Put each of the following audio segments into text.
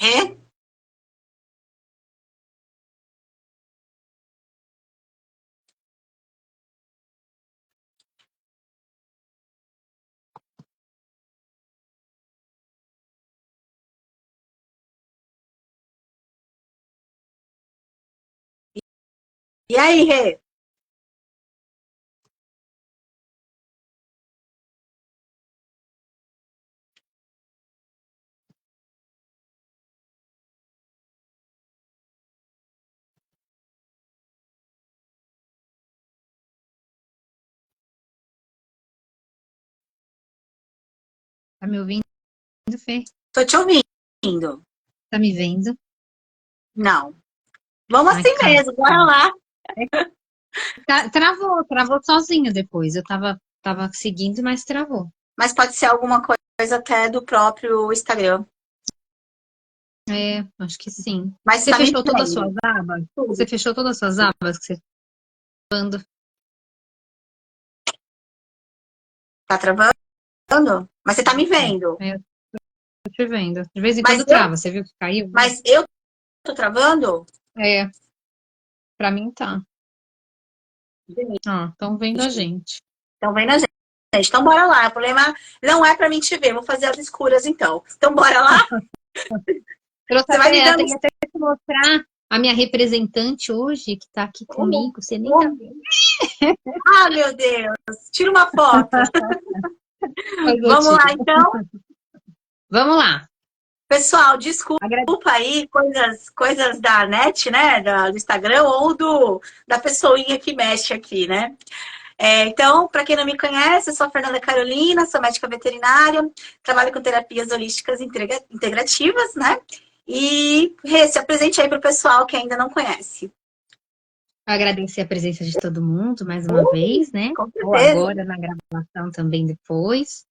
É? E aí, Rê? Tá me ouvindo, Fê? Tô te ouvindo. Tá me vendo? Não. Vamos Ai, assim cara. mesmo, bora lá. Travou sozinho depois. Eu tava seguindo, mas travou. Mas pode ser alguma coisa até do próprio Instagram. É, acho que sim. Mas Você tá me fechou todas as vendo? suas abas? Você Tudo. fechou todas as suas abas que você tá falando? Tá travando? Mas você tá me vendo. É, eu tô te vendo. De vez em Mas quando eu, trava. Você viu que caiu? mas eu tô travando? É, pra mim tá. Ah, estão vendo a gente. Estão vendo a gente. Então bora lá. O problema não é pra mim te ver. Vou fazer as escuras então. Então bora lá. Eu Você vai me dando. ia até te mostrar a minha representante hoje, que tá aqui Oh, comigo. Você nem tá oh. vendo. Ah, meu Deus. Tira uma foto. Mas eu Vamos lá tiro. então. Vamos lá. Pessoal, desculpa Agrade- aí, coisas da net, né? Do Instagram ou da pessoinha que mexe aqui, né? Então, para quem não me conhece, eu sou a Fernanda Carolina, sou médica veterinária, trabalho com terapias holísticas integrativas, né? E Rê, se apresente aí para o pessoal que ainda não conhece. Agradecer a presença de todo mundo mais uma vez, né? Com Ou certeza. agora na gravação também depois.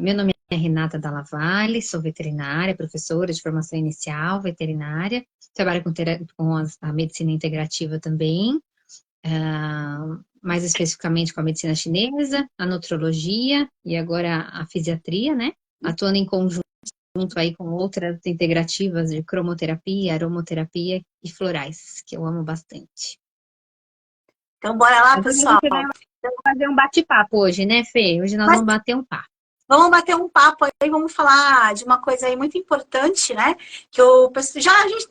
Meu nome é Renata Dalla Valle, sou veterinária, professora de formação inicial veterinária, trabalho com a medicina integrativa também, mais especificamente com a medicina chinesa, a nutrologia e agora a fisiatria, né? Atuando em conjunto aí com outras integrativas de cromoterapia, aromoterapia e florais, que eu amo bastante. Então, bora lá, Mas hoje a pessoal. gente vai fazer um bate-papo hoje, né, Fê? Hoje nós Mas vamos bater um papo. vamos bater um papo aí, vamos falar de uma coisa aí muito importante, né? Que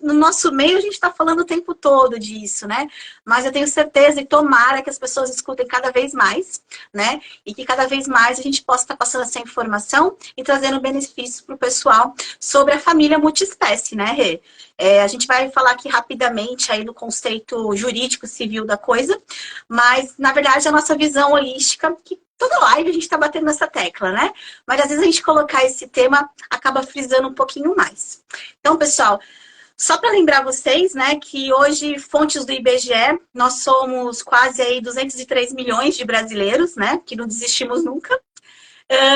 no nosso meio a gente está falando o tempo todo disso, né? Mas eu tenho certeza e tomara que as pessoas escutem cada vez mais, né? E que cada vez mais a gente possa estar passando essa informação e trazendo benefícios para o pessoal sobre a família multiespécie, né, Rê? A gente vai falar aqui rapidamente aí do conceito jurídico civil da coisa, mas na verdade a nossa visão holística, que toda live a gente está batendo nessa tecla, né? Mas às vezes a gente colocar esse tema acaba frisando um pouquinho mais. Então, pessoal, só para lembrar vocês, né, que hoje, fontes do IBGE, nós somos quase aí 203 milhões de brasileiros, né, que não desistimos nunca.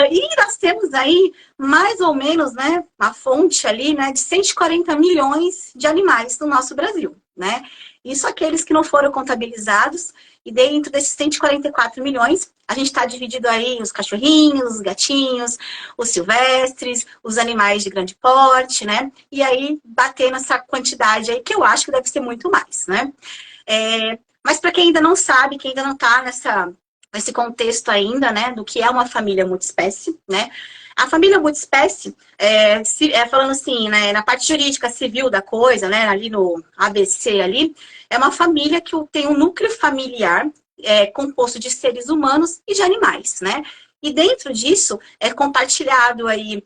E nós temos aí mais ou menos, né, uma fonte ali, né, de 140 milhões de animais no nosso Brasil, né? Isso aqueles que não foram contabilizados, e dentro desses 144 milhões, a gente está dividido aí os cachorrinhos, os gatinhos, os silvestres, os animais de grande porte, né? E aí bater nessa quantidade aí, que eu acho que deve ser muito mais, né? Mas para quem ainda não sabe, quem ainda não está nesse contexto ainda, né, do que é uma família multiespécie, né? A família multiespécie, falando assim, né, na parte jurídica civil da coisa, né, ali no ABC ali, é uma família que tem um núcleo familiar composto de seres humanos e de animais, né? E dentro disso é compartilhado aí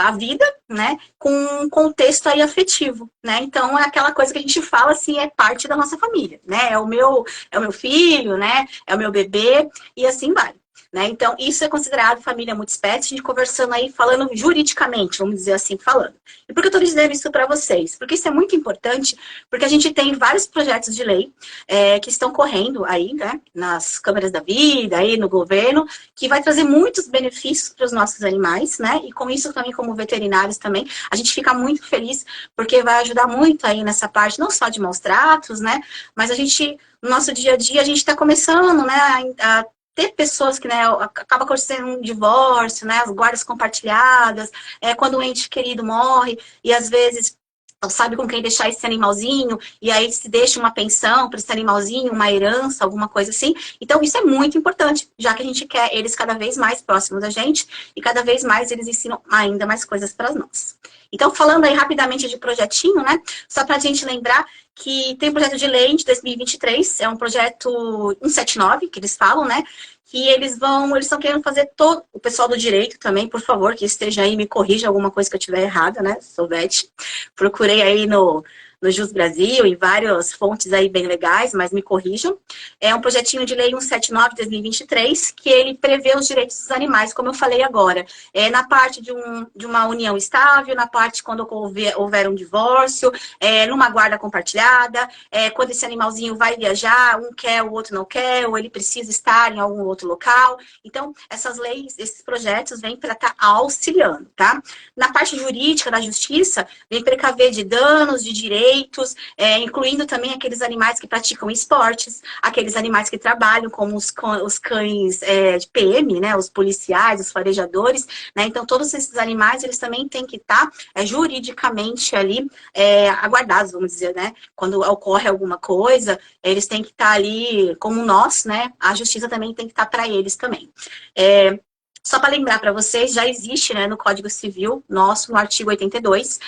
a vida, né, com um contexto aí afetivo, né? Então é aquela coisa que a gente fala assim, é parte da nossa família, né? É o meu filho, né? É o meu bebê e assim vai. Né? Então, isso é considerado família multiespécie, a gente conversando aí, falando juridicamente, vamos dizer assim, falando. E por que eu estou dizendo isso para vocês? Porque isso é muito importante, porque a gente tem vários projetos de lei que estão correndo aí, né, nas câmaras da vida, aí no governo, que vai trazer muitos benefícios para os nossos animais, né? E com isso também, como veterinários também, a gente fica muito feliz, porque vai ajudar muito aí nessa parte, não só de maus tratos, né? Mas a gente, no nosso dia a dia, a gente está começando, né, a ter pessoas que, né, acaba acontecendo um divórcio, né, as guardas compartilhadas, quando um ente querido morre, e às vezes não sabe com quem deixar esse animalzinho, e aí se deixa uma pensão para esse animalzinho, uma herança, alguma coisa assim. Então, isso é muito importante, já que a gente quer eles cada vez mais próximos da gente, e cada vez mais eles ensinam ainda mais coisas para nós. Então, falando aí rapidamente de projetinho, né? Só para a gente lembrar que tem um projeto de lei de 2023, é um projeto 179, que eles falam, né? Que eles estão querendo fazer todo, o pessoal do direito também, por favor, que esteja aí, me corrija alguma coisa que eu tiver errada, né? Sou Vete. Procurei aí no Jus Brasil, em várias fontes aí bem legais, mas me corrijam. É um projetinho de lei 179 de 2023, que ele prevê os direitos dos animais, como eu falei agora. Na parte de uma união estável, na parte quando houver um divórcio, numa guarda compartilhada, quando esse animalzinho vai viajar, um quer, o outro não quer, ou ele precisa estar em algum outro local. Então, essas leis, esses projetos vêm para estar auxiliando, tá? Na parte jurídica da justiça, vem precaver de danos, de direitos, incluindo também aqueles animais que praticam esportes, aqueles animais que trabalham, como os cães de PM, né, os policiais, os farejadores, né, então todos esses animais, eles também têm que estar juridicamente ali aguardados, vamos dizer, né, quando ocorre alguma coisa, eles têm que estar ali, como nós, né, a justiça também tem que estar para eles também. Só para lembrar para vocês, já existe, né, no Código Civil nosso, no artigo 82,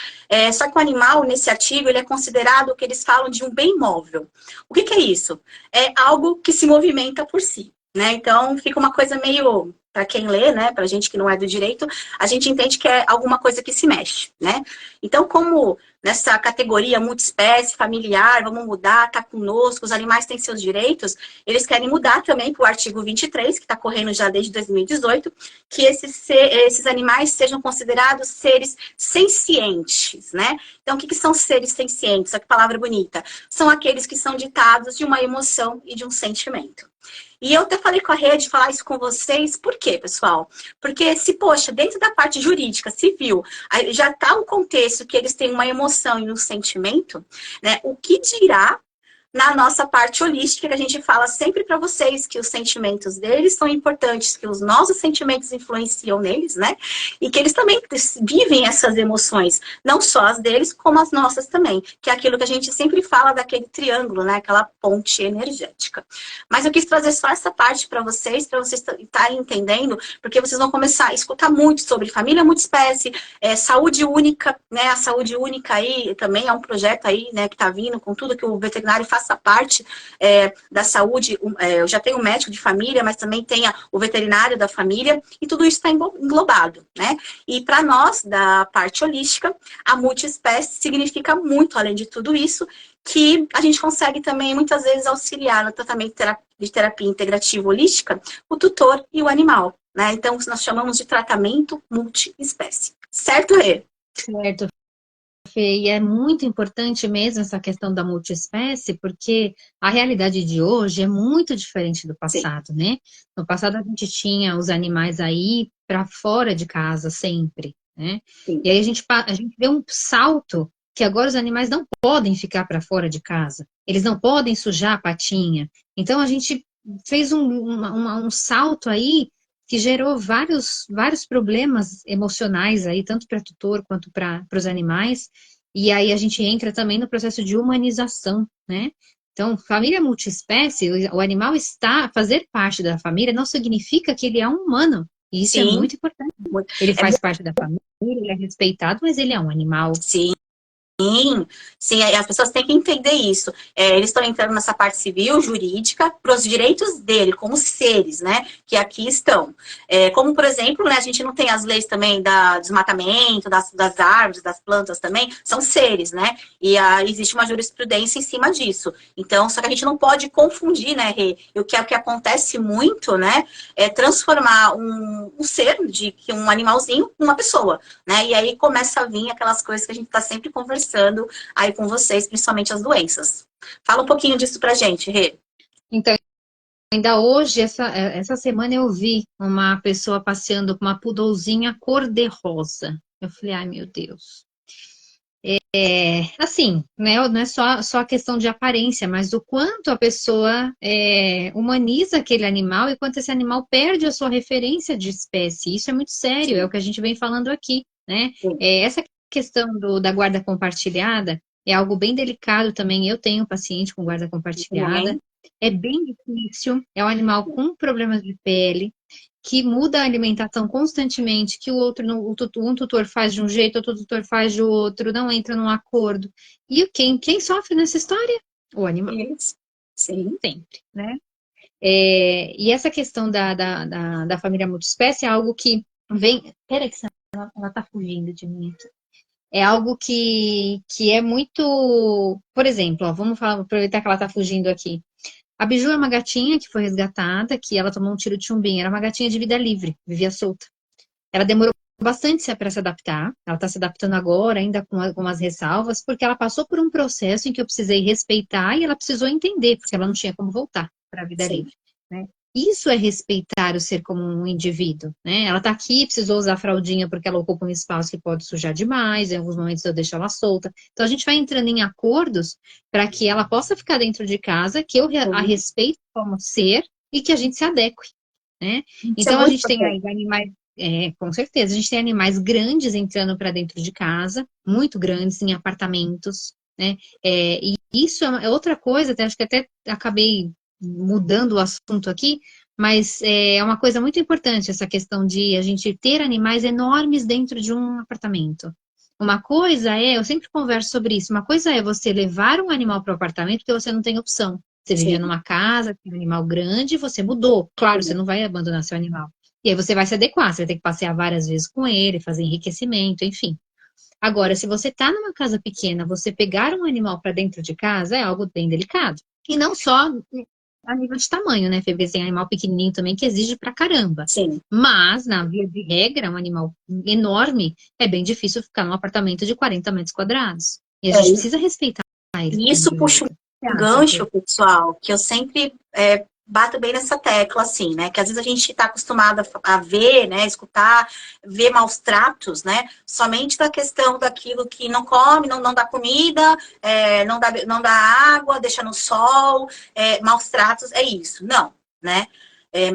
só que o animal, nesse artigo, ele é considerado o que eles falam de um bem móvel. O que é isso? É algo que se movimenta por si, né? Então, fica uma coisa meio, para quem lê, né, para gente que não é do direito, a gente entende que é alguma coisa que se mexe, né? Então, como nessa categoria multiespécie, familiar, vamos mudar, tá conosco, os animais têm seus direitos, eles querem mudar também para o artigo 23, que está correndo já desde 2018, que esses animais sejam considerados seres sencientes, né? Então, o que são seres sencientes? Olha que palavra bonita. São aqueles que são ditados de uma emoção e de um sentimento. E eu até falei com a Rede, falar isso com vocês, por quê, pessoal? Porque se, poxa, dentro da parte jurídica, civil, já está um contexto que eles têm uma emoção e um sentimento, né? O que dirá na nossa parte holística, que a gente fala sempre para vocês que os sentimentos deles são importantes, que os nossos sentimentos influenciam neles, né? E que eles também vivem essas emoções, não só as deles, como as nossas também, que é aquilo que a gente sempre fala daquele triângulo, né? Aquela ponte energética. Mas eu quis trazer só essa parte para vocês estarem entendendo, porque vocês vão começar a escutar muito sobre família multiespécie, saúde única, né? A saúde única aí também é um projeto aí, né, que está vindo com tudo que o veterinário faça parte da saúde. Eu já tenho um médico de família, mas também tem o veterinário da família, e tudo isso está englobado, né? E para nós, da parte holística, a multiespécie significa muito, além de tudo isso, que a gente consegue também, muitas vezes, auxiliar no tratamento de terapia integrativa holística, o tutor e o animal, né? Então, nós chamamos de tratamento multiespécie. Certo, Rê? Certo, Fê, e é muito importante mesmo essa questão da multiespécie, porque a realidade de hoje é muito diferente do Sim. passado, né? No passado a gente tinha os animais aí para fora de casa sempre, né? Sim. E aí a gente vê um salto que agora os animais não podem ficar para fora de casa, eles não podem sujar a patinha. Então a gente fez um salto aí que gerou vários problemas emocionais aí, tanto para tutor quanto para os animais. E aí a gente entra também no processo de humanização, né? Então, família multiespécie, o animal fazer parte da família não significa que ele é um humano. E isso é Sim. muito importante. Ele faz parte da família, ele é respeitado, mas ele é um animal. Sim. Sim, as pessoas têm que entender isso. Eles estão entrando nessa parte civil, jurídica, para os direitos dele, como seres, né, que aqui estão. Como, por exemplo, né, a gente não tem as leis também do desmatamento, das árvores, das plantas também, são seres, né, e existe uma jurisprudência em cima disso. Então, só que a gente não pode confundir, né, Rê, o que acontece muito, né, é transformar um ser, um animalzinho, numa pessoa, né, e aí começa a vir aquelas coisas que a gente está sempre conversando aí com vocês, principalmente as doenças. Fala um pouquinho disso pra gente, Rê. Então, ainda hoje, essa semana eu vi uma pessoa passeando com uma poodlezinha cor-de-rosa. Eu falei, ai meu Deus. assim, né, não é só a questão de aparência, mas do quanto a pessoa humaniza aquele animal e quanto esse animal perde a sua referência de espécie. Isso é muito sério, é o Sim, que a gente vem falando aqui, né? sim. Essa questão da guarda compartilhada é algo bem delicado também. Eu tenho paciente com guarda compartilhada. Também. É bem difícil, é um animal com problemas de pele, que muda a alimentação constantemente, que o outro, um tutor faz de um jeito, outro tutor faz de outro, não entra num acordo. E quem sofre nessa história? O animal, Isso. Sim. sempre, né? E essa questão da família multiespécie é algo que vem... Peraí, que ela tá fugindo de mim aqui. É algo que é muito... Por exemplo, ó, vamos aproveitar que ela tá fugindo aqui. A Biju é uma gatinha que foi resgatada, que ela tomou um tiro de chumbinho. Era uma gatinha de vida livre, vivia solta. Ela demorou bastante para se adaptar. Ela está se adaptando agora, ainda com algumas ressalvas, porque ela passou por um processo em que eu precisei respeitar e ela precisou entender, porque ela não tinha como voltar para a vida Sim. livre, né? Isso é respeitar o ser como um indivíduo, né? Ela está aqui, precisou usar a fraldinha porque ela ocupa um espaço que pode sujar demais, em alguns momentos eu deixo ela solta. Então a gente vai entrando em acordos para que ela possa ficar dentro de casa, que eu a Sim. respeito como ser e que a gente se adeque, né? Isso é Então a muito gente tem importante. aí animais com certeza. A gente tem animais grandes entrando para dentro de casa, muito grandes, em apartamentos, né? E isso é outra coisa, acho que até acabei mudando o assunto aqui, mas é uma coisa muito importante essa questão de a gente ter animais enormes dentro de um apartamento. Uma coisa eu sempre converso sobre isso, uma coisa é você levar um animal para o apartamento porque você não tem opção. Você vivia Sim. numa casa, tinha um animal grande, você mudou. Claro, você Sim. não vai abandonar seu animal. E aí você vai se adequar, você vai ter que passear várias vezes com ele, fazer enriquecimento, enfim. Agora, se você está numa casa pequena, você pegar um animal para dentro de casa é algo bem delicado. E não só a nível de tamanho, né, Fê? Porque tem animal pequenininho também que exige pra caramba. Sim. Mas, na via de regra, um animal enorme é bem difícil ficar num apartamento de 40 metros quadrados. E a gente É, precisa respeitar eles e como isso puxa indivíduo. O que você um acha, gancho, Fê? pessoal, que eu sempre bato bem nessa tecla, assim, né? Que às vezes a gente está acostumado a ver, né? Escutar, ver maus tratos, né? Somente da questão daquilo que não come, não dá comida, não dá água, deixa no sol, maus tratos, é isso. Não, né?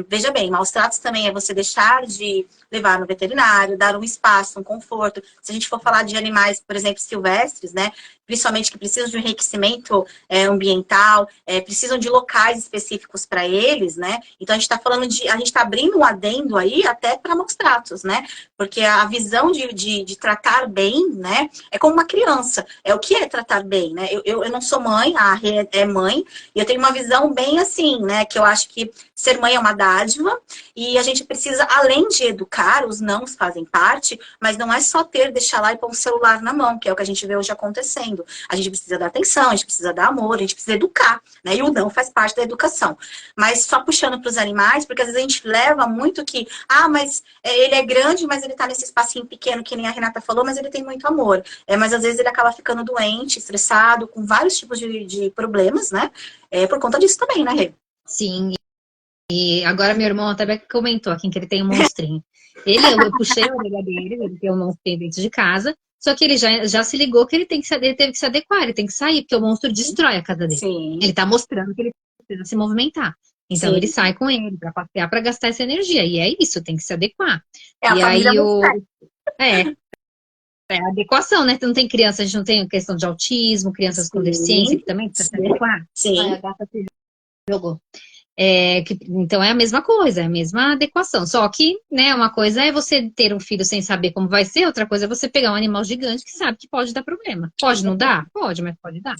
Veja bem, maus tratos também é você deixar de levar no veterinário, dar um espaço, um conforto. Se a gente for falar de animais, por exemplo, silvestres, né? Principalmente que precisam de um enriquecimento ambiental, precisam de locais específicos para eles, né? Então a gente está falando a gente está abrindo um adendo aí até para maus tratos, né? Porque a visão de tratar bem, né? É como uma criança. É o que é tratar bem, né? Eu não sou mãe, a Rê é mãe, e eu tenho uma visão bem assim, né? Que eu acho que ser mãe é uma dádiva e a gente precisa, além de educar, os nãos fazem parte, mas não é só deixar lá e pôr um celular na mão, que é o que a gente vê hoje acontecendo. A gente precisa dar atenção, a gente precisa dar amor, a gente precisa educar, né? E o não faz parte da educação. Mas só puxando para os animais, porque às vezes a gente leva muito que, mas ele é grande, mas ele está nesse espacinho pequeno, que nem a Renata falou, mas ele tem muito amor. Mas às vezes ele acaba ficando doente, estressado, com vários tipos de problemas, né? Por conta disso também, né, Rê? Sim, e agora meu irmão até comentou aqui que ele tem um monstrinho. Eu puxei a orelha dele, ele tem um monstrinho dentro de casa, só que ele já se ligou que ele teve que se adequar, ele tem que sair, porque o monstro destrói a casa dele. Ele Sim, tá mostrando que ele precisa se movimentar. Então ele sim. sai com ele para passear, para gastar essa energia. E é isso, tem que se adequar. É a E família aí multiplica. é, é a adequação, né? Não tem criança, a gente não tem questão de autismo, crianças com deficiência Sim, que também precisa se sim, adequar. Ai, a sim. gata se jogou. Então é a mesma coisa, é a mesma adequação. Só que, né, uma coisa é você ter um filho sem saber como vai ser, outra coisa é você pegar um animal gigante que sabe que pode dar problema. Pode não dar? Pode, mas pode dar.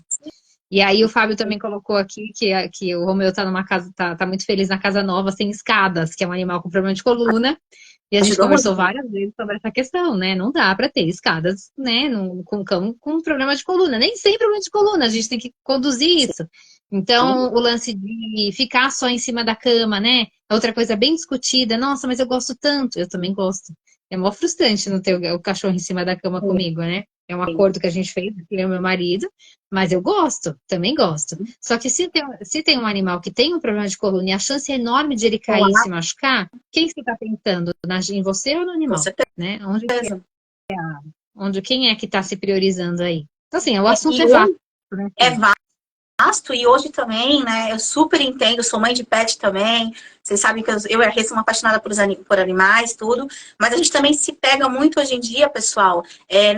E aí o Fábio também colocou aqui que o Romeu tá numa casa, tá muito feliz na casa nova, sem escadas, que é um animal com problema de coluna. E a gente Ajudou conversou muito. várias vezes sobre essa questão, né? Não dá para ter escadas, né, com cão com problema de coluna. Nem sem problema de coluna, a gente tem que conduzir isso. Então, o lance de ficar só em cima da cama, né? É outra coisa bem discutida. Nossa, mas eu gosto tanto. Eu também gosto. É mó frustrante não ter o cachorro em cima da cama comigo, né? É um acordo que a gente fez, eu e meu marido, mas eu gosto, também gosto. Só que se tem um animal que tem um problema de coluna e a chance é enorme de ele cair e se Com machucar, quem você está pensando? Em você ou no animal? certeza. Né? Quem é que está se priorizando aí? Então, assim, o assunto E é vasto, né? é vasto, e hoje também, né, eu super entendo, sou mãe de pet também, vocês sabem que eu e a Rê somos apaixonadas por animais, tudo, mas a gente também se pega muito hoje em dia, pessoal,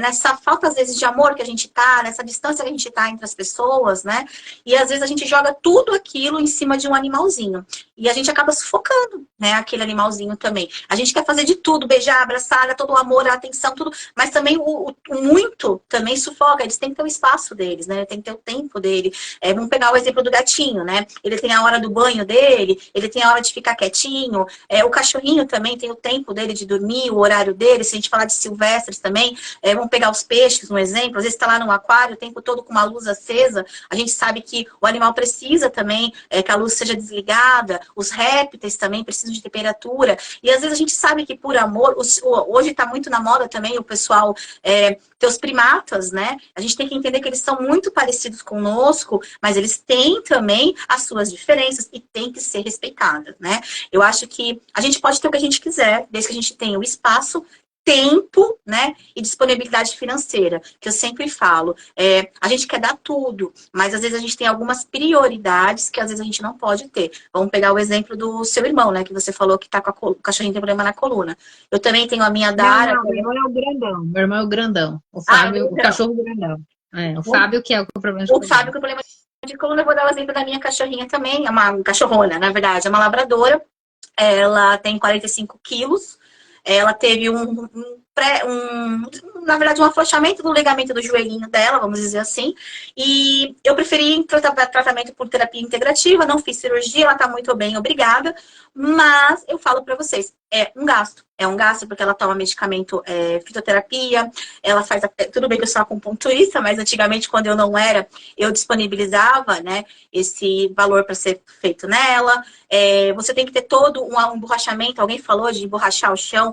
nessa falta, às vezes, de amor que a gente tá, nessa distância que a gente tá entre as pessoas, né, e às vezes a gente joga tudo aquilo em cima de um animalzinho, e a gente acaba sufocando, né, aquele animalzinho também. A gente quer fazer de tudo, beijar, abraçar, dar todo o amor, a atenção, tudo, mas também o muito também sufoca, eles têm que ter o espaço deles, né, tem que ter o tempo dele. Vamos pegar o exemplo do gatinho, né? Ele tem a hora do banho dele, ele tem a hora de ficar quietinho. O cachorrinho também tem o tempo dele de dormir, o horário dele. Se a gente falar de silvestres também, vamos pegar os peixes, um exemplo. Às vezes está lá no aquário o tempo todo com uma luz acesa. A gente sabe que o animal precisa também que a luz seja desligada. Os répteis também precisam de temperatura. E às vezes a gente sabe que por amor, hoje está muito na moda também o pessoal ter os primatas, né? A gente tem que entender que eles são muito parecidos conosco, mas eles têm também as suas diferenças e tem que ser respeitada, né? Eu acho que a gente pode ter o que a gente quiser, desde que a gente tenha o espaço, tempo, né, e disponibilidade financeira, que eu sempre falo. A gente quer dar tudo, mas às vezes a gente tem algumas prioridades que às vezes a gente não pode ter. Vamos pegar o exemplo do seu irmão, né, que você falou que tá com o cachorrinho tem problema na coluna. Eu também tenho a minha Dara. Não, meu irmão é o grandão. Meu irmão é o grandão. O Ah, Fábio, o então. cachorro grandão. O Fábio que é o problema de O coluna. Fábio com problema de coluna, eu vou dar o exemplo da minha cachorrinha também, é uma cachorrona, na verdade, é uma labradora, ela tem 45 quilos, ela teve na verdade, um afrouxamento do ligamento do joelhinho dela, vamos dizer assim, e eu preferi tratamento por terapia integrativa, não fiz cirurgia, ela tá muito bem, obrigada, mas eu falo para vocês, é um gasto porque ela toma medicamento, fitoterapia, ela faz, tudo bem que eu sou acupunturista, mas antigamente, quando eu não era, eu disponibilizava, né, esse valor para ser feito nela. Você tem que ter todo um emborrachamento, alguém falou de emborrachar o chão,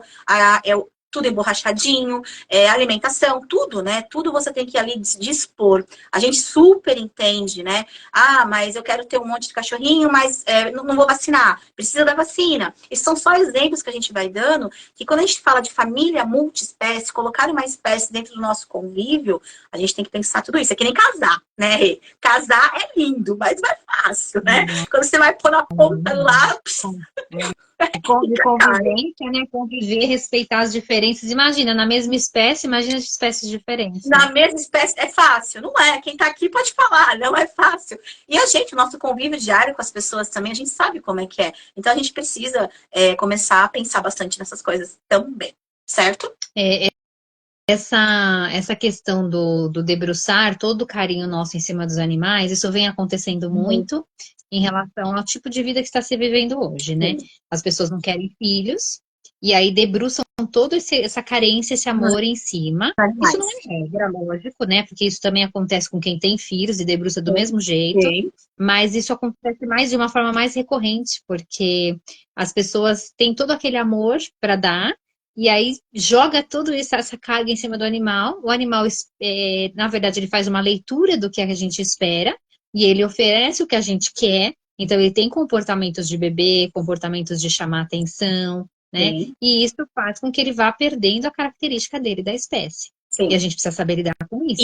tudo emborrachadinho, alimentação, tudo, né? Tudo você tem que ali dispor. A gente super entende, né? Ah, mas eu quero ter um monte de cachorrinho, mas não vou vacinar. Precisa da vacina. E são só exemplos que a gente vai dando, que quando a gente fala de família multiespécie, colocar uma espécie dentro do nosso convívio, a gente tem que pensar tudo isso. É que nem casar, né? Casar é lindo, mas não é fácil, né? Quando você vai pôr na ponta do lápis... De convivência, né? Conviver, respeitar as diferenças. Imagina, na mesma espécie, imagina as espécies diferentes. Na mesma espécie é fácil, não é? Quem tá aqui pode falar, não é fácil. E a gente, o nosso convívio diário com as pessoas também, a gente sabe como é que é. Então a gente precisa começar a pensar bastante nessas coisas também, certo? Essa questão do debruçar, todo o carinho nosso em cima dos animais, isso vem acontecendo muito em relação ao tipo de vida que está se vivendo hoje, né? As pessoas não querem filhos, e aí debruçam toda essa carência, esse amor em cima. Isso não é regra, lógico, né? Porque isso também acontece com quem tem filhos e debruça do mesmo jeito, mas isso acontece mais de uma forma mais recorrente, porque as pessoas têm todo aquele amor para dar, e aí joga toda essa carga em cima do animal. O animal, na verdade, ele faz uma leitura do que a gente espera e ele oferece o que a gente quer. Então, ele tem comportamentos de bebê, comportamentos de chamar atenção, né? E isso faz com que ele vá perdendo a característica dele, da espécie. E a gente precisa saber lidar com isso.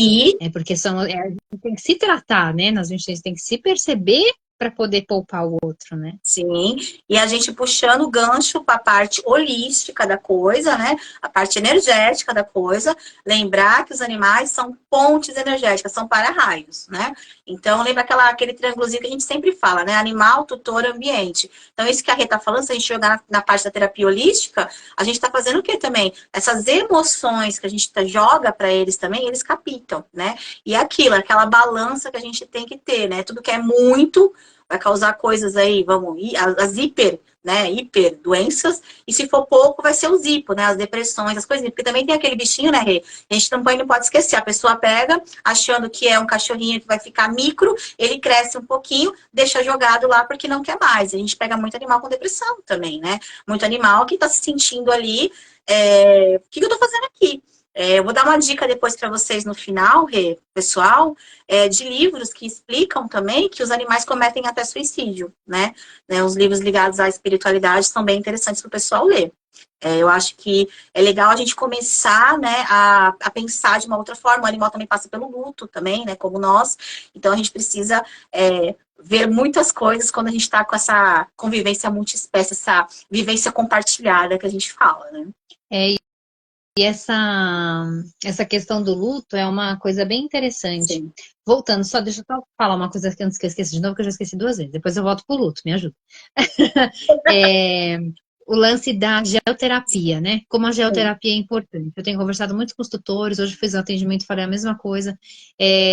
Porque a gente tem que se tratar, né? A gente tem que se perceber para poder poupar o outro, né? Sim, e a gente puxando o gancho para a parte holística da coisa, né? A parte energética da coisa. Lembrar que os animais são pontes energéticas, são para-raios, né? Então, lembra aquele triângulozinho que a gente sempre fala, né? Animal, tutor, ambiente. Então, isso que a Rê tá falando, se a gente jogar na parte da terapia holística, a gente tá fazendo o quê também? Essas emoções que a gente joga para eles também, eles captam, né? E aquela balança que a gente tem que ter, né? Tudo que é muito vai causar coisas aí, as hiper doenças, e se for pouco, vai ser os hipo, né, as depressões, as coisas, porque também tem aquele bichinho, né, Rê? A gente também não pode esquecer, a pessoa pega, achando que é um cachorrinho que vai ficar micro, ele cresce um pouquinho, deixa jogado lá porque não quer mais, a gente pega muito animal com depressão também, né, muito animal que tá se sentindo ali, o que eu tô fazendo aqui? Eu vou dar uma dica depois para vocês no final, Rê, pessoal, de livros que explicam também que os animais cometem até suicídio, né? Os livros ligados à espiritualidade são bem interessantes para o pessoal ler. Eu acho que é legal a gente começar, né, a pensar de uma outra forma. O animal também passa pelo luto também, né, como nós. Então a gente precisa ver muitas coisas quando a gente está com essa convivência multiespécie, essa vivência compartilhada que a gente fala, né? E essa questão do luto é uma coisa bem interessante. Sim. Voltando, só deixa eu só falar uma coisa que antes que eu esqueça de novo, que eu já esqueci 2 vezes. Depois eu volto pro luto, me ajuda. O lance da geoterapia, né? Como a geoterapia é importante. Eu tenho conversado muito com os tutores, hoje fiz um atendimento e falei a mesma coisa.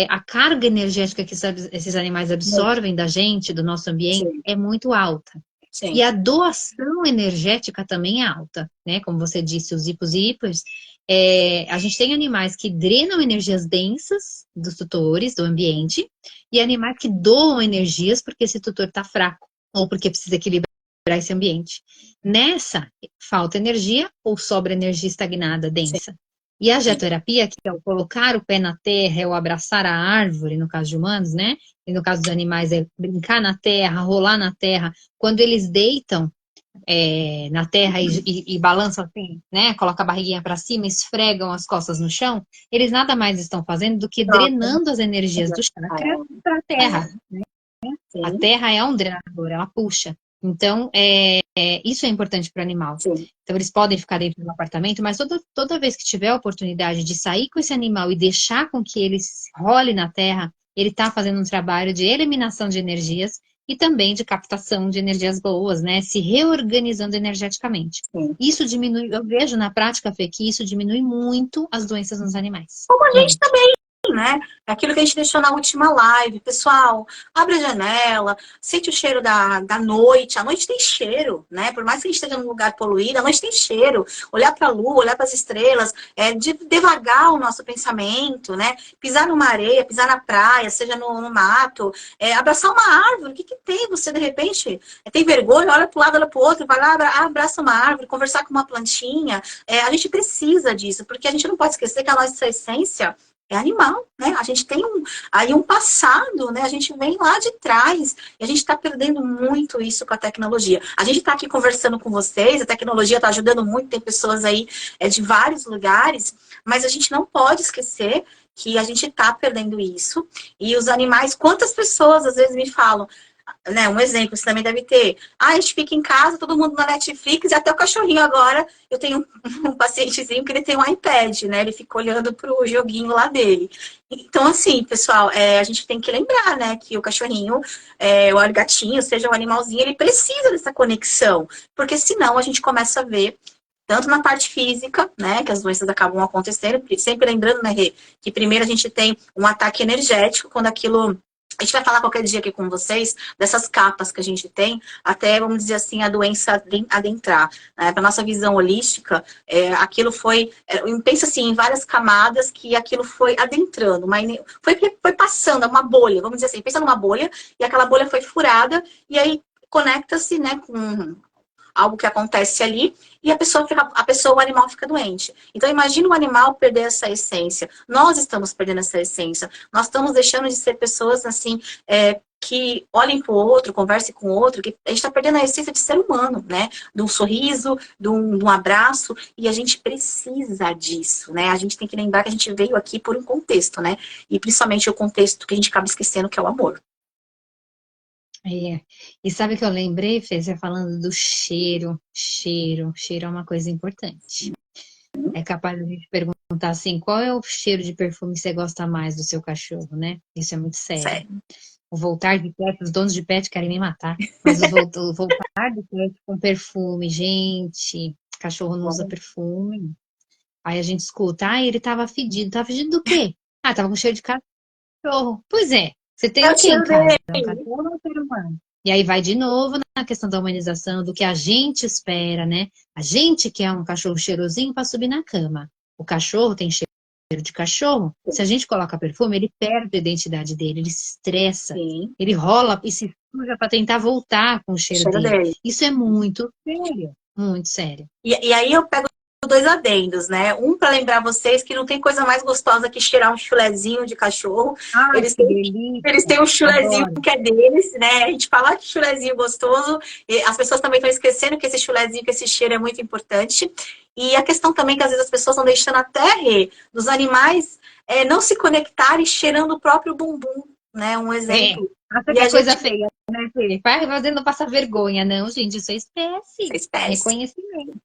A carga energética que esses animais absorvem da gente, do nosso ambiente, Sim. é muito alta. Sim. E a doação energética também é alta, né? Como você disse, os hipos e hipers. A gente tem animais que drenam energias densas dos tutores, do ambiente, e animais que doam energias porque esse tutor está fraco, ou porque precisa equilibrar esse ambiente. Nessa, falta energia ou sobra energia estagnada, densa. E a geoterapia, que é o colocar o pé na terra, é o abraçar a árvore, no caso de humanos, né? E no caso dos animais, é brincar na terra, rolar na terra. Quando eles deitam na terra e balançam assim, né? Coloca a barriguinha para cima, esfregam as costas no chão, eles nada mais estão fazendo do que drenando as energias do chakra para a terra. A terra é um drenador, ela puxa. Então, isso é importante para o animal. Sim. Então, eles podem ficar dentro do apartamento, mas toda vez que tiver a oportunidade de sair com esse animal e deixar com que ele role na terra, ele está fazendo um trabalho de eliminação de energias e também de captação de energias boas, né? Se reorganizando energeticamente. Sim. Isso diminui, eu vejo na prática, Fê, que isso diminui muito as doenças nos animais. Como a gente também, né? Aquilo que a gente deixou na última live. Pessoal, abre a janela, sente o cheiro da noite. A noite tem cheiro, né? Por mais que a gente esteja num lugar poluído, a noite tem cheiro. Olhar para a lua, olhar para as estrelas, de devagar o nosso pensamento, né? Pisar numa areia, pisar na praia, seja no mato, abraçar uma árvore. O que tem? Você, de repente, tem vergonha, olha para um lado, olha para o outro, vai lá, abraça uma árvore, conversar com uma plantinha. A gente precisa disso, porque a gente não pode esquecer que a nossa essência é animal, né? A gente tem um passado, né? A gente vem lá de trás e a gente está perdendo muito isso com a tecnologia. A gente está aqui conversando com vocês, a tecnologia está ajudando muito, tem pessoas aí de vários lugares, mas a gente não pode esquecer que a gente está perdendo isso. E os animais, quantas pessoas às vezes me falam, né, um exemplo, você também deve ter. A gente fica em casa, todo mundo na Netflix, e até o cachorrinho agora. Eu tenho um pacientezinho que ele tem um iPad, né? Ele fica olhando pro joguinho lá dele. Então, assim, pessoal, a gente tem que lembrar, né, que o cachorrinho, o gatinho, seja o animalzinho, ele precisa dessa conexão. Porque senão a gente começa a ver, tanto na parte física, né, que as doenças acabam acontecendo, sempre lembrando, né, Rê, que primeiro a gente tem um ataque energético, quando aquilo... A gente vai falar qualquer dia aqui com vocês dessas capas que a gente tem, até, vamos dizer assim, a doença adentrar. Né? Para nossa visão holística, aquilo foi... pensa assim, em várias camadas que aquilo foi adentrando, foi passando, uma bolha, vamos dizer assim, pensa numa bolha, e aquela bolha foi furada, e aí conecta-se, né, com algo que acontece ali, e o animal fica doente. Então, imagina o animal perder essa essência. Nós estamos perdendo essa essência. Nós estamos deixando de ser pessoas, assim, que olhem para o outro, conversem com o outro, que a gente está perdendo a essência de ser humano, né? De um sorriso, de um abraço, e a gente precisa disso, né? A gente tem que lembrar que a gente veio aqui por um contexto, né? E principalmente o contexto que a gente acaba esquecendo, que é o amor. E sabe o que eu lembrei, Fê? Você falando do cheiro. Cheiro é uma coisa importante. É capaz de a gente perguntar assim, qual é o cheiro de perfume que você gosta mais do seu cachorro, né? Isso é muito sério. O voltar de pet, os donos de pet querem me matar. Mas o voltar de pet com perfume, gente, cachorro não usa perfume. Aí a gente escuta, ele tava fedido. Tava fedido do quê? Tava com cheiro de cachorro. Pois é. Você tem o que em casa? Um cachorro ou um ser humano? E aí vai de novo na questão da humanização, do que a gente espera, né? A gente quer um cachorro cheirosinho para subir na cama. O cachorro tem cheiro de cachorro. Se a gente coloca perfume, ele perde a identidade dele, ele se estressa, ele rola e se suja para tentar voltar com o cheiro dele. Isso é muito sério, muito sério. E aí eu pego 2 adendos, né? Um para lembrar vocês que não tem coisa mais gostosa que cheirar um chulezinho de cachorro. Ai, Eles que têm, delícia. eles têm um chulezinho Adoro. que é deles, né? A gente fala de chulezinho gostoso, e as pessoas também estão esquecendo que esse chulezinho, que esse cheiro é muito importante. E a questão também que às vezes as pessoas estão deixando até dos animais não se conectarem cheirando o próprio bumbum, né? Um exemplo. Essa que é coisa feia, né, Fê? Vai fazendo passar vergonha. Não, gente, isso é espécie. Isso é espécie. Reconhecimento.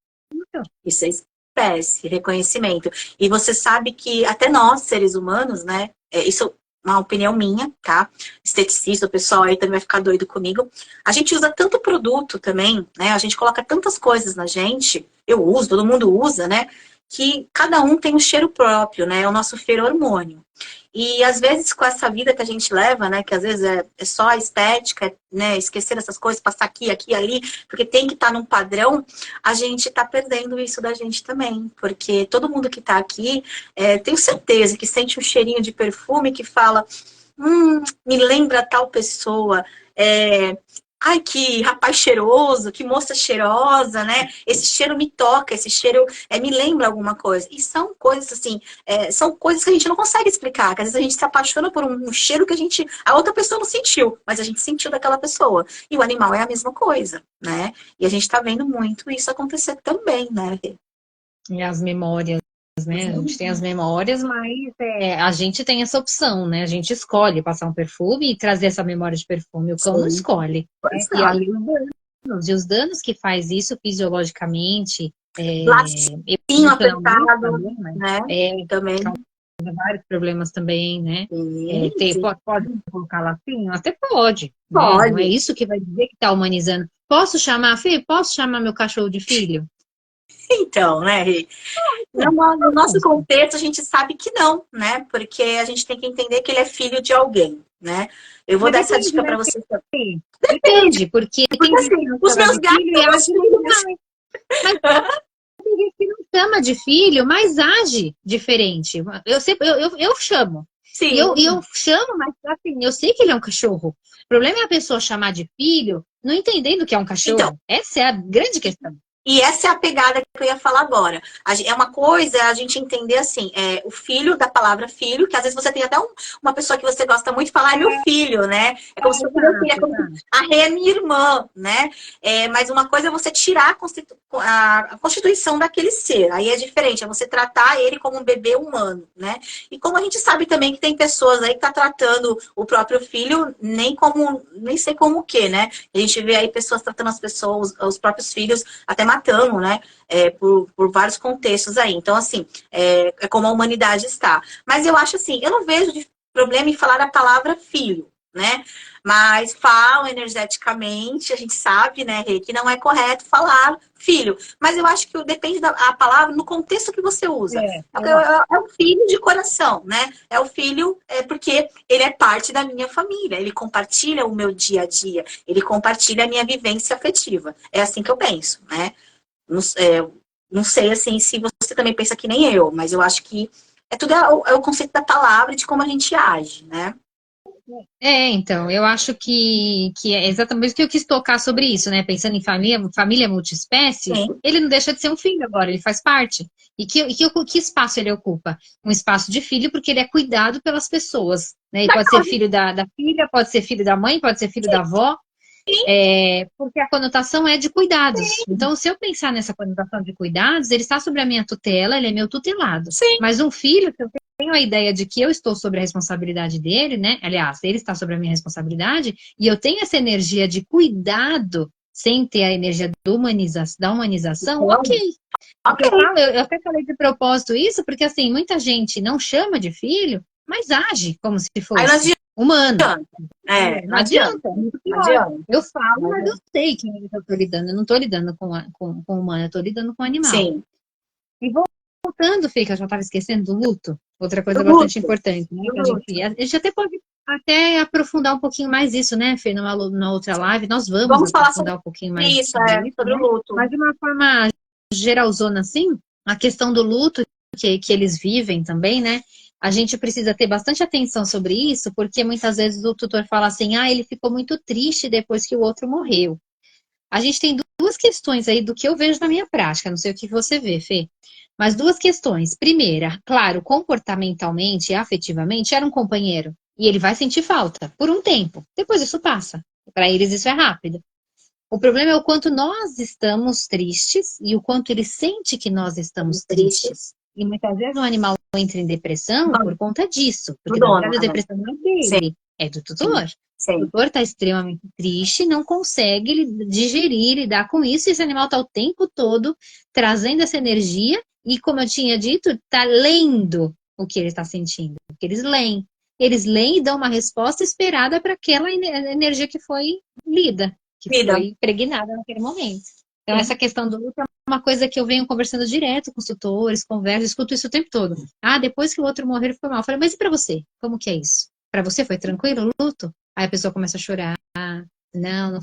Isso é espécie, reconhecimento. E você sabe que até nós, seres humanos, né? Isso é uma opinião minha, tá? Esteticista, o pessoal aí também vai ficar doido comigo. A gente usa tanto produto também, né? A gente coloca tantas coisas na gente. Eu uso, todo mundo usa, né? Que cada um tem um cheiro próprio, né? É o nosso feromônio. E às vezes com essa vida que a gente leva, né? Que às vezes é só a estética, né? Esquecer essas coisas, passar aqui, aqui, ali, porque tem que estar num padrão, a gente tá perdendo isso da gente também. Porque todo mundo que tá aqui, tenho certeza que sente um cheirinho de perfume que fala, me lembra tal pessoa. Ai, que rapaz cheiroso, que moça cheirosa, né? Esse cheiro me toca, esse cheiro me lembra alguma coisa. E são coisas assim, são coisas que a gente não consegue explicar, que às vezes a gente se apaixona por um cheiro que a outra pessoa não sentiu, mas a gente sentiu daquela pessoa. E o animal é a mesma coisa, né? E a gente tá vendo muito isso acontecer também, né? E as memórias, né? A gente tem as memórias, mas a gente tem essa opção, né? A gente escolhe passar um perfume e trazer essa memória de perfume. O cão não escolhe. E aí os danos que faz isso fisiologicamente, lacinho apertado, também, né? Também. Vários problemas também, né? Sim. Pode colocar lacinho? Até pode. Pode. Né? Não é isso que vai dizer que está humanizando. Posso chamar, Fê? Posso chamar meu cachorro de filho? Então, né, Rê? No nosso contexto, a gente sabe que não, né? Porque a gente tem que entender que ele é filho de alguém, né? Eu vou dar essa dica para vocês também. Depende, porque tem assim, os meus gatos e age muito mais. Mas tem gente que não chama de filho, mas age diferente. Eu chamo. Sim. E eu chamo, mas assim, eu sei que ele é um cachorro. O problema é a pessoa chamar de filho, não entendendo que é um cachorro. Então, essa é a grande questão. E essa é a pegada que eu ia falar agora. É uma coisa a gente entender assim, o filho da palavra filho, que às vezes você tem até uma pessoa que você gosta muito de falar, meu filho, né? É como se fosse meu filho, é como a Rê é minha irmã, né? Mas uma coisa é você tirar a constituição daquele ser. Aí é diferente, é você tratar ele como um bebê humano, né? E como a gente sabe também que tem pessoas aí que tá tratando o próprio filho nem sei como o quê, né? A gente vê aí pessoas tratando os próprios filhos até matando, né? Por vários contextos aí. Então, assim, é como a humanidade está. Mas eu acho assim, eu não vejo problema em falar a palavra filho, né? Mas falam energeticamente, a gente sabe, né, Rê, que não é correto falar filho. Mas eu acho que depende da palavra no contexto que você usa. É um filho de coração, né? É o filho porque ele é parte da minha família. Ele compartilha o meu dia a dia. Ele compartilha a minha vivência afetiva. É assim que eu penso, né? Não sei, assim, se você também pensa que nem eu, mas eu acho que tudo é o conceito da palavra e de como a gente age, né? Então, eu acho que é exatamente o que eu quis tocar sobre isso, né? Pensando em família multiespécie, Sim. ele não deixa de ser um filho agora, ele faz parte. E que espaço ele ocupa? Um espaço de filho, porque ele é cuidado pelas pessoas, né? Ele pode ser filho da filha, pode ser filho da mãe, pode ser filho da avó. Porque a conotação é de cuidados. Sim. Então, se eu pensar nessa conotação de cuidados, ele está sobre a minha tutela, ele é meu tutelado. Sim. Mas um filho, se eu tenho a ideia de que eu estou sobre a responsabilidade dele, né? Aliás, ele está sobre a minha responsabilidade, e eu tenho essa energia de cuidado, sem ter a energia da humanização, ok. Eu até falei de propósito isso, porque assim, muita gente não chama de filho, mas age como se fosse humano. Não adianta. Eu falo, mas eu sei que eu estou lidando. Eu não estou lidando com humano, eu estou lidando com animal. Sim. E voltando, Fê, que eu já estava esquecendo do luto. Outra coisa bastante importante, né? A gente até pode aprofundar um pouquinho mais isso, né, Fê? Numa outra live. Nós vamos aprofundar um pouquinho mais isso, sobre o luto. Mas de uma forma geralzona, assim, a questão do luto que eles vivem também, né? A gente precisa ter bastante atenção sobre isso, porque muitas vezes o tutor fala assim, ele ficou muito triste depois que o outro morreu. A gente tem duas duas questões aí do que eu vejo na minha prática, não sei o que você vê, Fê, mas duas questões. Primeira, claro, comportamentalmente e afetivamente era um companheiro, e ele vai sentir falta por um tempo, depois isso passa. Para eles isso é rápido. O problema é o quanto nós estamos tristes e o quanto ele sente que nós estamos Triste. tristes. E muitas vezes o animal entra em depressão por conta disso, Do porque na dono, verdade a né? depressão não é Sim, dele, é do tutor. O sim. tutor está extremamente triste, não consegue digerir, lidar com isso, e esse animal está o tempo todo trazendo essa energia e, como eu tinha dito, está lendo o que ele está sentindo. Porque eles leem. Eles leem e dão uma resposta esperada para aquela energia que foi lida, que Vida. foi impregnada naquele momento. Então, Sim. essa questão do luto é uma coisa que eu venho conversando direto com os tutores, converso, escuto isso o tempo todo. Ah, depois que o outro morreu, ele ficou mal. Eu falei, mas e para você? Como que é isso? Para você foi tranquilo o luto? Aí a pessoa começa a chorar. Não, não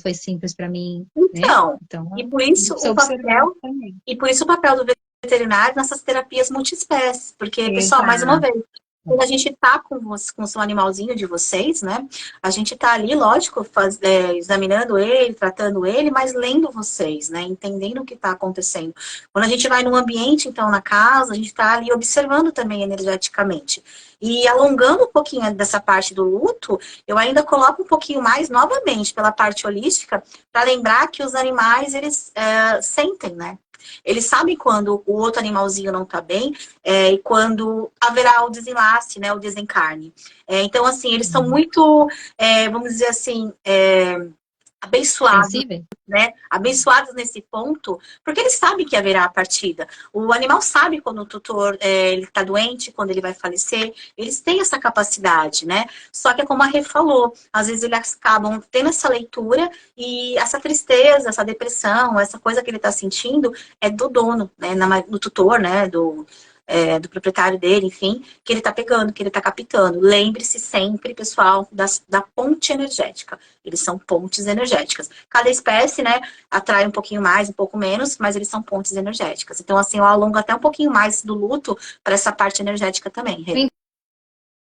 foi simples para mim, né? Então, Então, e por isso precisa o observar papel, também. e por isso o papel do veterinário nessas terapias multiespécies. Porque, pessoal, mais uma Exato. vez, quando a gente está com o seu animalzinho de vocês, né? A gente está ali, lógico, examinando ele, tratando ele, mas lendo vocês, né? Entendendo o que está acontecendo. Quando a gente vai num ambiente, então, na casa, a gente está ali observando também energeticamente. E alongando um pouquinho dessa parte do luto, eu ainda coloco um pouquinho mais, novamente, pela parte holística, para lembrar que os animais, eles sentem, né? Eles sabem quando o outro animalzinho não está bem, e quando haverá o desenlace, né, o desencarne. Então, assim, eles são muito, vamos dizer assim, abençoados, Sensível? né? Abençoados nesse ponto, porque eles sabem que haverá a partida. O animal sabe quando o tutor ele está doente, quando ele vai falecer. Eles têm essa capacidade, né? Só que é como a Rê falou, às vezes eles acabam tendo essa leitura e essa tristeza, essa depressão, essa coisa que ele está sentindo é do dono, né? Do tutor, né? Do proprietário dele, enfim, que ele está pegando, que ele está captando. Lembre-se sempre, pessoal, da ponte energética. Eles são pontes energéticas. Cada espécie, né, atrai um pouquinho mais, um pouco menos, mas eles são pontes energéticas. Então, assim, eu alongo até um pouquinho mais do luto para essa parte energética também, Rê.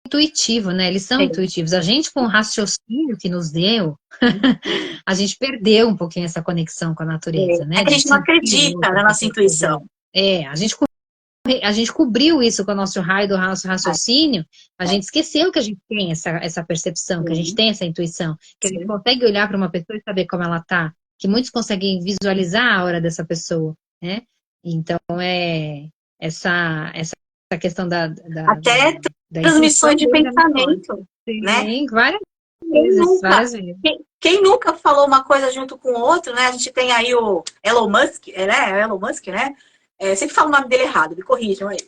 Intuitivo, né? Eles são Sim. intuitivos. A gente, com o raciocínio que nos deu, a gente perdeu um pouquinho essa conexão com a natureza, É né? que a De gente não sentir o acredita outro, na de nossa perceber. intuição. A gente cobriu isso com o nosso raio do nosso raciocínio, a gente esqueceu que a gente tem essa percepção, que a gente Sim, tem essa intuição, que a gente sim. consegue olhar para uma pessoa e saber como ela tá, que muitos conseguem visualizar a hora dessa pessoa, né? Então, essa questão Até da transmissões intuição de deles é muito forte. pensamento, né? Sim, várias Quem vezes, nunca, várias vezes. quem nunca falou uma coisa junto com o outro, né? A gente tem aí o Elon Musk, né? Elon Musk, né? Sempre falo o nome dele errado, me corrijam aí.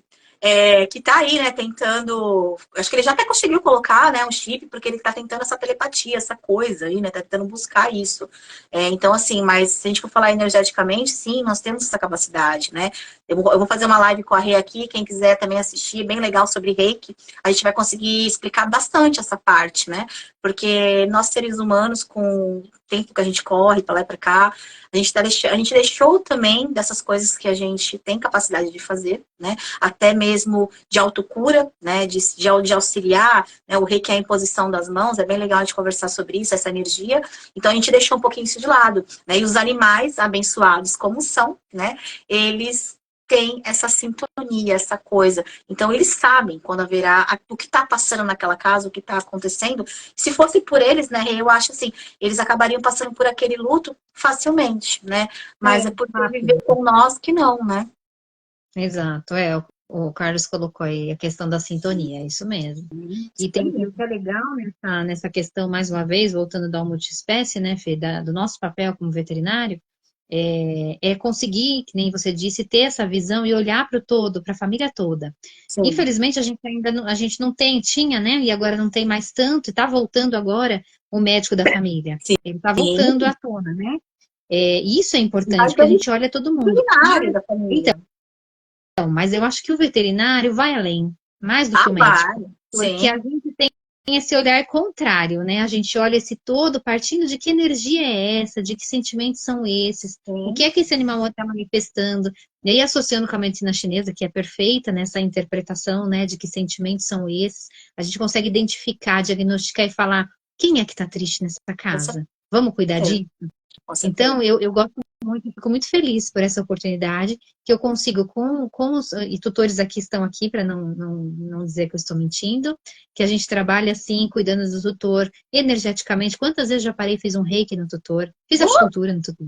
Que tá aí, né, tentando. Acho que ele já até conseguiu colocar, né, um chip, porque ele tá tentando essa telepatia, essa coisa aí, né? Tá tentando buscar isso. Então, assim, mas se a gente for falar energeticamente, sim, nós temos essa capacidade, né? Eu vou fazer uma live com a Rei aqui, quem quiser também assistir, bem legal sobre Reiki. A gente vai conseguir explicar bastante essa parte, né? Porque nós, seres humanos, com o tempo que a gente corre para lá e para cá, a gente deixou também dessas coisas que a gente tem capacidade de fazer, né? Até mesmo de autocura, né? De auxiliar, né? O reiki é a imposição das mãos, é bem legal a gente conversar sobre isso, essa energia. Então a gente deixou um pouquinho isso de lado, né? E os animais, abençoados como são, né? Eles têm essa sintonia, essa coisa. Então eles sabem quando haverá o que está passando naquela casa, o que está acontecendo. Se fosse por eles, né? Eu acho assim, eles acabariam passando por aquele luto facilmente, né? Mas é por Rápido. viver com nós que não, né? Exato, o Carlos colocou aí a questão da sintonia, é isso mesmo. E o que é legal nessa questão, mais uma vez, voltando da multiespécie, né, Fê, do nosso papel como veterinário, é conseguir, que nem você disse, ter essa visão e olhar para o todo, para a família toda. Sim, Infelizmente, a gente ainda não, a gente não tinha, né, e agora não tem mais tanto, e está voltando agora o médico da família. Ele está sim. voltando à tona, né? Isso é Vai importante, porque ter a um gente olha todo mundo. veterinário da Então, família. mas eu acho que o veterinário vai além, mais do Ah, que o vai. médico, porque Sim, a gente tem esse olhar contrário, né? A gente olha esse todo partindo de que energia é essa, de que sentimentos são esses, o que sim. é que esse animal está manifestando, e aí associando com a medicina chinesa, que é perfeita nessa interpretação, né, de que sentimentos são esses, a gente consegue identificar, diagnosticar e falar quem é que está triste nessa Essa casa? Vamos cuidar é. disso? Com certeza. Então, eu gosto muito, fico muito feliz por essa oportunidade que eu consigo com os e tutores aqui estão aqui para não dizer que eu estou mentindo, que a gente trabalha assim, cuidando do tutor energeticamente. Quantas vezes já parei e fiz um reiki no tutor, fiz acupuntura no tutor,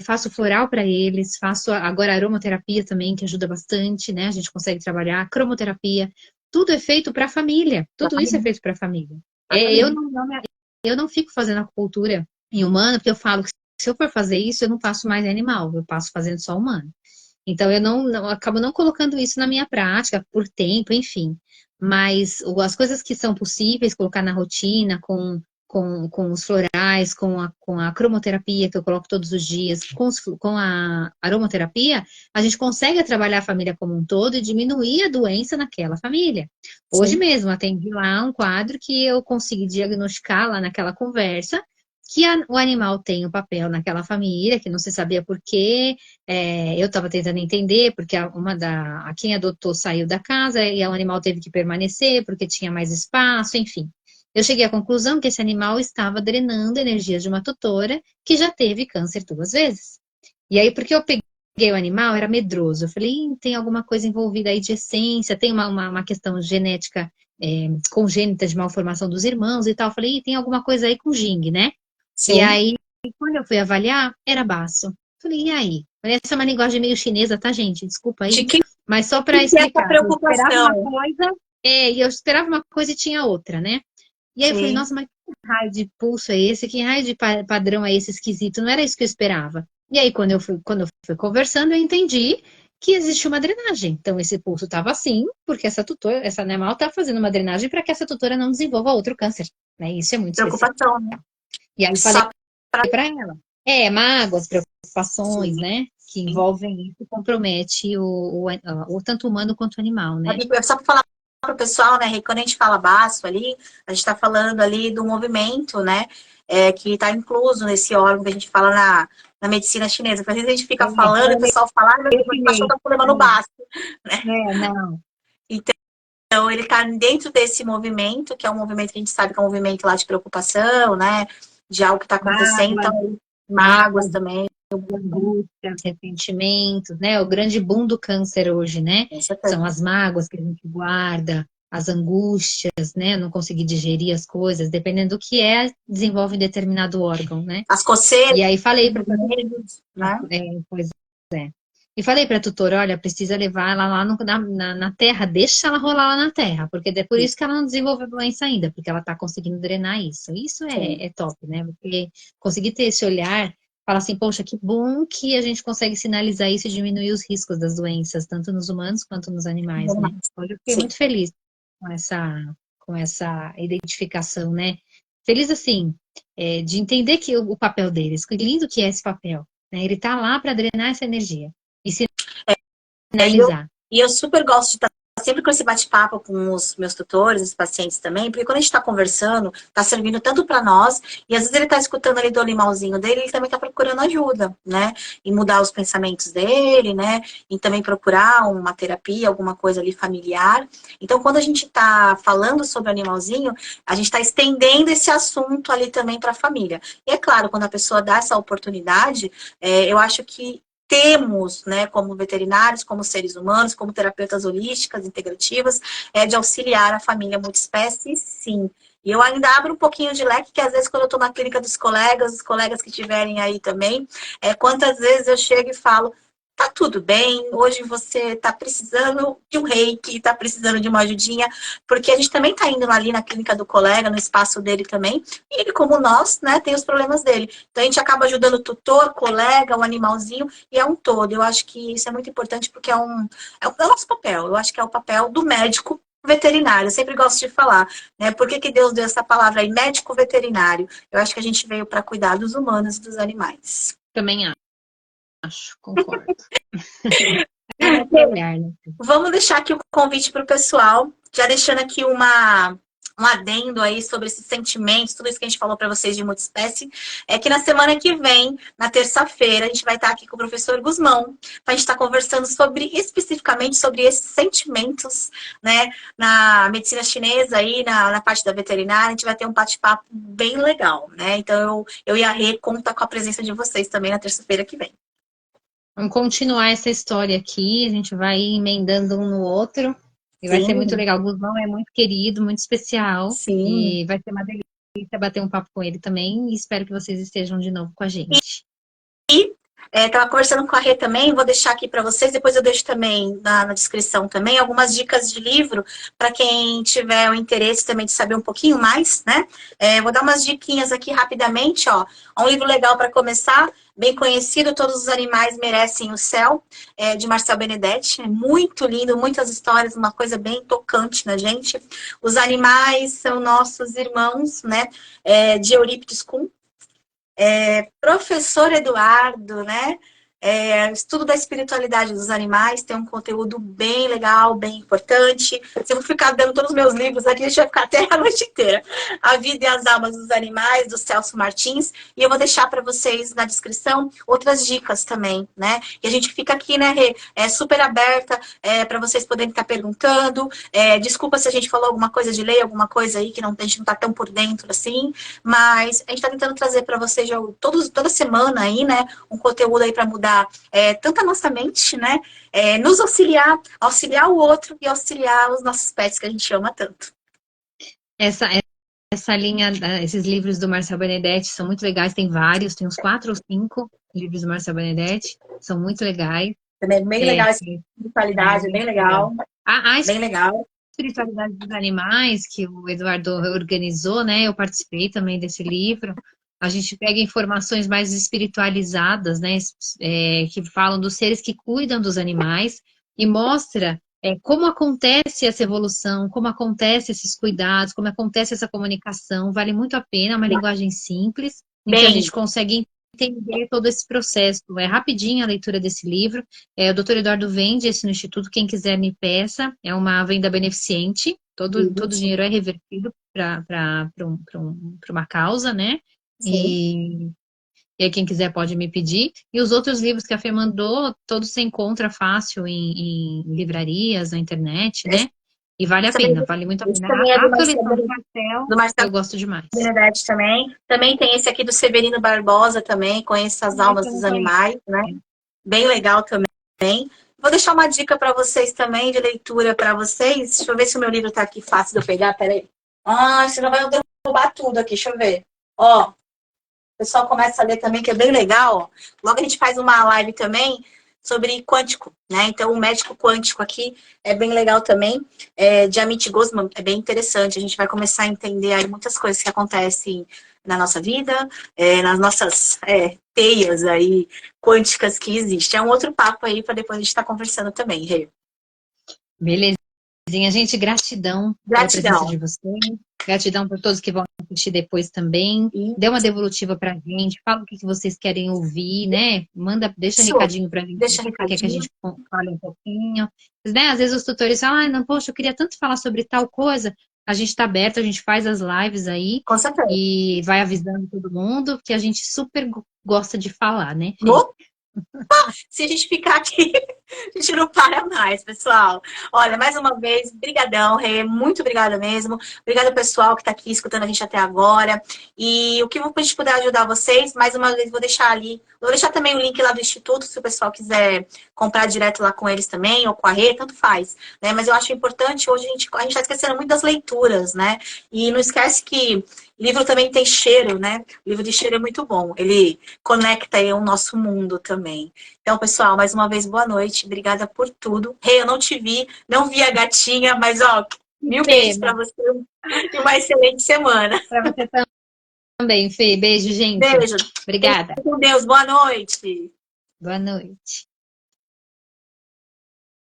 faço floral para eles, faço agora aromaterapia também, que ajuda bastante, né? A gente consegue trabalhar, cromoterapia, tudo é feito para a família, Pra tudo isso é família. feito para a família. Pra Eu família. não fico fazendo acupuntura em humano, porque eu falo que se eu for fazer isso, eu não faço mais em animal, eu passo fazendo só humano. Então, eu acabo não colocando isso na minha prática, por tempo, enfim. Mas as coisas que são possíveis, colocar na rotina, com os florais, com a cromoterapia, que eu coloco todos os dias, com a aromaterapia, a gente consegue trabalhar a família como um todo e diminuir a doença naquela família. Hoje Sim. mesmo, atendi lá um quadro que eu consegui diagnosticar lá naquela conversa, que o animal tem o papel naquela família, que não se sabia por quê, eu estava tentando entender, porque a quem adotou saiu da casa e o animal teve que permanecer porque tinha mais espaço, enfim. Eu cheguei à conclusão que esse animal estava drenando energias de uma tutora que já teve câncer 2 vezes. E aí, porque eu peguei o animal, era medroso. Eu falei, tem alguma coisa envolvida aí de essência, tem uma questão genética congênita de malformação dos irmãos e tal. Eu falei, tem alguma coisa aí com Jing, né? E Sim. aí, quando eu fui avaliar, era baço. Falei, e aí? Essa é uma linguagem meio chinesa, tá, gente? Desculpa De aí. que Mas só para é essa explicar, eu esperava uma preocupação? coisa, e eu esperava uma coisa e tinha outra, né? E aí eu falei, Sim. nossa, mas que raio de pulso é esse? Que raio de padrão é esse esquisito? Não era isso que eu esperava. E aí, quando eu fui conversando, eu entendi que existe uma drenagem. Então, esse pulso estava assim, porque essa animal está fazendo uma drenagem para que essa tutora não desenvolva outro câncer. Né? Isso é muito especial. Preocupação, né? E aí eu falei Só para. para ela. Mágoas, preocupações, Sim. né? Que envolvem isso, compromete o tanto humano quanto o animal, né? Só para falar para o pessoal, né, Rê, quando a gente fala baço ali, a gente está falando ali do movimento, né, que está incluso nesse órgão que a gente fala na medicina chinesa. Porque às vezes a gente fica falando e o pessoal fala, ah, meu cachorro Chinês. está com problema no baço. Né? Não. Então, ele está dentro desse movimento, que é um movimento que a gente sabe que é um movimento lá de preocupação, né, de algo que está acontecendo. Mágoas, Então, mágoas mágoas, também, angústias, ressentimentos, né? O grande boom do câncer hoje, né? com certeza. São as mágoas que a gente guarda, as angústias, né? Não conseguir digerir as coisas, dependendo do que desenvolve em determinado órgão, né? As coceiras, E aí falei para né? pois é. E falei para a tutora, olha, precisa levar ela lá na terra, deixa ela rolar lá na terra, porque é por isso que ela não desenvolveu doença ainda, porque ela está conseguindo drenar isso. Isso Sim. é top, né? Porque conseguir ter esse olhar, falar assim, poxa, que bom que a gente consegue sinalizar isso e diminuir os riscos das doenças, tanto nos humanos quanto nos animais, né? Hoje eu fiquei Sim. muito feliz com essa identificação, né? Feliz assim, de entender que o papel deles, que lindo que é esse papel, né? Ele tá lá para drenar essa energia e E eu, sinalizar. e eu super gosto de estar sempre com esse bate-papo com os meus tutores, os pacientes também, porque quando a gente está conversando, está servindo tanto para nós, e às vezes ele está escutando ali do animalzinho dele, ele também está procurando ajuda, né? E mudar os pensamentos dele, né? E também procurar uma terapia, alguma coisa ali familiar. Então, quando a gente está falando sobre o animalzinho, a gente está estendendo esse assunto ali também para a família. E é claro, quando a pessoa dá essa oportunidade, eu acho que temos, né, como veterinários, como seres humanos, como terapeutas holísticas, integrativas, de auxiliar a família multiespécie, sim. E eu ainda abro um pouquinho de leque, que às vezes quando eu estou na clínica dos colegas, os colegas que estiverem aí também, quantas vezes eu chego e falo, tá tudo bem, hoje você tá precisando de um reiki, tá precisando de uma ajudinha, porque a gente também tá indo ali na clínica do colega, no espaço dele também, e ele, como nós, né, tem os problemas dele. Então a gente acaba ajudando o tutor, colega, o animalzinho, e é um todo. Eu acho que isso é muito importante porque é o nosso papel. Eu acho que é o papel do médico veterinário. Eu sempre gosto de falar, né? Por que Deus deu essa palavra aí, médico veterinário? Eu acho que a gente veio para cuidar dos humanos e dos animais. Também acho, concordo. É esse olhar, né? Vamos deixar aqui o convite para o pessoal, já deixando aqui um adendo aí sobre esses sentimentos, tudo isso que a gente falou para vocês de multiespécie, é que na semana que vem, na terça-feira, a gente vai estar aqui com o professor Guzmão, para a gente estar conversando especificamente sobre esses sentimentos, né, na medicina chinesa aí, na parte da veterinária, a gente vai ter um bate-papo bem legal, né? Então eu e a Rê conta com a presença de vocês também na terça-feira que vem. Vamos continuar essa história aqui, a gente vai emendando um no outro. E vai ser muito Sim, legal. O Guzmão é muito querido, muito especial. sim. E vai ser uma delícia bater um papo com ele também. E espero que vocês estejam de novo com a gente. Estava conversando com a Rê também, vou deixar aqui para vocês, depois eu deixo também na descrição também algumas dicas de livro para quem tiver o interesse também de saber um pouquinho mais, né? Vou dar umas diquinhas aqui rapidamente, ó. Um livro legal para começar, bem conhecido, Todos os Animais Merecem o Céu, de Marcel Benedetti. É muito lindo, muitas histórias, uma coisa bem tocante na gente. Os animais são nossos irmãos, né? De Eurípides Kuhn. Professor Eduardo, né? Estudo da espiritualidade dos animais, tem um conteúdo bem legal, bem importante. Se eu vou ficar dando todos os meus livros aqui, a gente vai ficar até a noite inteira. A Vida e as Almas dos Animais, do Celso Martins. E eu vou deixar para vocês na descrição outras dicas também, né? E a gente fica aqui, né, Rê, super aberta para vocês poderem estar perguntando. Desculpa se a gente falou alguma coisa de lei, alguma coisa aí que a gente não está tão por dentro assim, mas a gente está tentando trazer para vocês toda semana aí, né, um conteúdo aí para mudar tanto a nossa mente, né? Nos auxiliar o outro e auxiliar os nossos pets que a gente ama tanto. Essa linha, esses livros do Marcel Benedetti são muito legais, tem vários, tem uns 4 ou 5 livros do Marcel Benedetti, são muito legais. Também bem legal a espiritualidade, bem legal. A bem legal. espiritualidade dos animais, que o Eduardo organizou, né? Eu participei também desse livro. A gente pega informações mais espiritualizadas, né? Que falam dos seres que cuidam dos animais e mostra como acontece essa evolução, como acontece esses cuidados, como acontece essa comunicação. Vale muito a pena, é uma linguagem simples, em que a gente consegue entender todo esse processo. É rapidinho a leitura desse livro. O Dr. Eduardo vende esse no Instituto, quem quiser me peça. É uma venda beneficente, todo o dinheiro é revertido para uma causa, né? E aí quem quiser pode me pedir. E os outros livros que a Fê mandou, todos se encontra fácil em livrarias, na internet, né? E vale a pena, vale muito a pena. A coleção do Marcel, eu gosto demais. Benedetti também. Também tem esse aqui do Severino Barbosa também, Conheça as Almas dos Animais, né? Bem legal também. Vou deixar uma dica para vocês também, de leitura para vocês. Deixa eu ver se o meu livro tá aqui fácil de eu pegar, peraí. Senão vai derrubar tudo aqui, deixa eu ver. Ó, o pessoal começa a ler também, que é bem legal. Logo a gente faz uma live também sobre quântico, né? Então, o médico quântico aqui é bem legal também. De Amit Gosman, é bem interessante. A gente vai começar a entender aí muitas coisas que acontecem na nossa vida, nas nossas teias aí quânticas que existem. É um outro papo aí para depois a gente estar conversando também, Rê. Belezinha, gente, gratidão pela presença de vocês. Gratidão por todos que vão assistir depois também. Dê uma devolutiva pra gente. Fala o que vocês querem ouvir, né? Deixa recadinho pra gente. Quer que a gente fale um pouquinho. Né? Às vezes os tutores falam, não, poxa, eu queria tanto falar sobre tal coisa. A gente tá aberto, a gente faz as lives aí. Com certeza. E vai avisando todo mundo, que a gente super gosta de falar, né? Se a gente ficar aqui, a gente não para mais, pessoal. Olha, mais uma vez, brigadão, Rê, muito obrigada mesmo. Obrigada, pessoal, que está aqui escutando a gente até agora. E o que a gente puder ajudar vocês, mais uma vez, vou deixar ali. Vou deixar também o link lá do Instituto, se o pessoal quiser comprar direto lá com eles também, ou com a Rê, tanto faz. Né? Mas eu acho importante, hoje a gente está esquecendo muito das leituras, né? E não esquece que livro também tem cheiro, né? O livro de cheiro é muito bom. Ele conecta aí o nosso mundo também. Então, pessoal, mais uma vez, boa noite. Obrigada por tudo. Rê, eu não te vi, não vi a gatinha, mas, ó, mil beijos para você e uma excelente semana. Para você também, Fê. Beijo, gente. Beijo. Obrigada. Com Deus, boa noite. Boa noite.